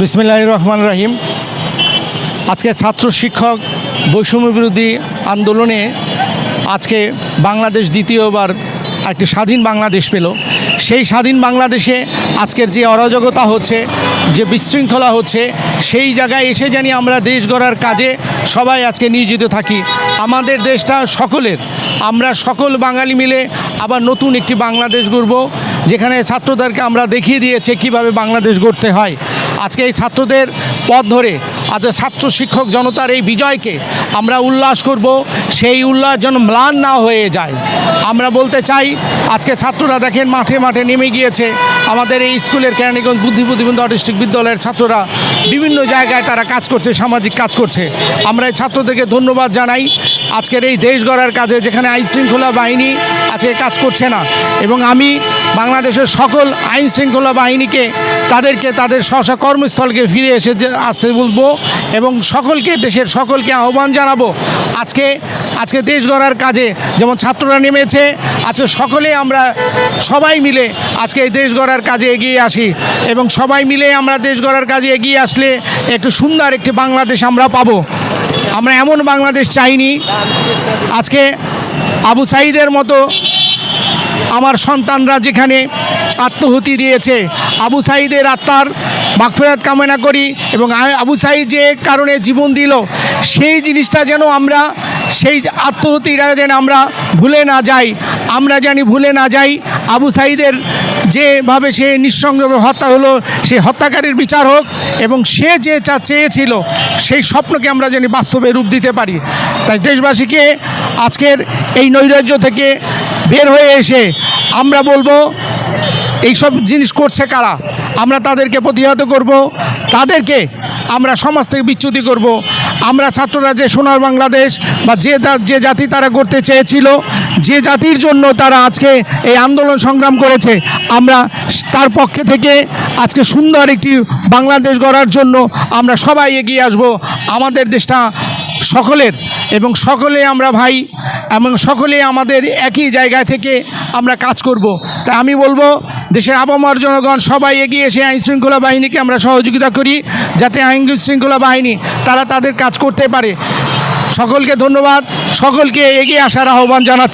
বিসমিল্লাহির রহমানির রহিম। আজকে ছাত্র শিক্ষক বৈষম্য বিরোধী আন্দোলনে আজকে বাংলাদেশ দ্বিতীয়বার একটি স্বাধীন বাংলাদেশ পেল। সেই স্বাধীন বাংলাদেশে আজকের যে অরাজকতা হচ্ছে, যে বিশৃঙ্খলা হচ্ছে, সেই জায়গায় এসে জানি আমরা দেশ গড়ার কাজে সবাই আজকে নিয়োজিত থাকি। আমাদের দেশটা সকলের, আমরা সকল বাঙালি মিলে আবার নতুন একটি বাংলাদেশ গড়ব, যেখানে ছাত্রদেরকে আমরা দেখিয়ে দিয়েছে কিভাবে বাংলাদেশ গড়তে হয়। আজকে এই ছাত্রদের পথ ধরে আজ ছাত্র শিক্ষক জনতার এই বিজয়কে আমরা উল্লাস করব, সেই উল্লাস যেন ম্লান না হয়ে যায়। আমরা বলতে চাই, আজকে ছাত্ররা দেখেন মাঠে মাঠে নেমে গিয়েছে। আমাদের এই স্কুলের কেরানীগঞ্জ বুদ্ধি প্রতিবন্ধী অটিস্টিক বিদ্যালয়ের ছাত্ররা বিভিন্ন জায়গায় তারা কাজ করছে, সামাজিক কাজ করছে। আমরা এই ছাত্রদেরকে ধন্যবাদ জানাই আজকের এই দেশ গড়ার কাজে, যেখানে আইন শৃঙ্খলা বাহিনী আজকে কাজ করছে না। এবং আমি বাংলাদেশের সকল আইন শৃঙ্খলা বাহিনীকে তাদেরকে তাদের স্ব কর্মস্থলকে ফিরে আসতে বলবো এবং সকলকে, দেশের সকলকে আহ্বান জানাবো আজকে দেশ গড়ার কাজে যেমন ছাত্ররা নেমেছে, আজকে সকলে আমরা সবাই মিলে আজকে এই দেশ গড়ার কাজে এগিয়ে আসি এবং সবাই মিলে আমরা দেশ গড়ার কাজে এগিয়ে আসলে একটু সুন্দর একটি বাংলাদেশ আমরা পাবো। আমরা এমন বাংলাদেশ চাইনি আজকে আবু সাঈদের মতো আমার সন্তানরা যেখানে আত্মহুতি দিয়েছে, আবু সাঈদের আত্মার মাগফিরাত কামনা করি এবং আবু সাঈদ যে কারণে জীবন দিল, সেই জিনিসটা যেন আমরা, সেই আত্মহুতিটা যেন আমরা ভুলে না যাই। আমরা জানি ভুলে না যাই আবু সাঈদের যেভাবে সে নিঃসংগভাবে হত্যা হলো, সেই হত্যাকারীর বিচার হোক এবং সে যে চেয়েছিল সেই স্বপ্নকে আমরা যেন বাস্তবে রূপ দিতে পারি। তাই দেশবাসীকে আজকের এই নৈরাজ্য থেকে বের হয়ে এসে আমরা বলবো, এইসব জিনিস করছে কারা, আমরা তাদেরকে প্রতিহত করব, তাদেরকে আমরা সমাজ থেকে বিচ্যুতি করব। আমরা ছাত্ররা যে সোনার বাংলাদেশ বা যে জাতি তারা গড়তে চেয়েছিল, যে জাতির জন্য তারা আজকে এই আন্দোলন সংগ্রাম করেছে, আমরা তার পক্ষে থেকে আজকে সুন্দর একটি বাংলাদেশ গড়ার জন্য আমরা সবাই এগিয়ে আসব। আমাদের দেশটা সকলের এবং সকলে আমরা ভাই এবং সকলে আমাদের একই জায়গা থেকে আমরা কাজ করব। তাই আমি বলবো, দেশের আপামর জনগণ সবাই এগিয়ে এসে আইন শৃঙ্খলা বাহিনীকে আমরা সহযোগিতা করি, যাতে আইন শৃঙ্খলা বাহিনী তারা তাদের কাজ করতে পারে। সকলকে ধন্যবাদ, সকলকে এগিয়ে আসার আহ্বান জানাচ্ছি।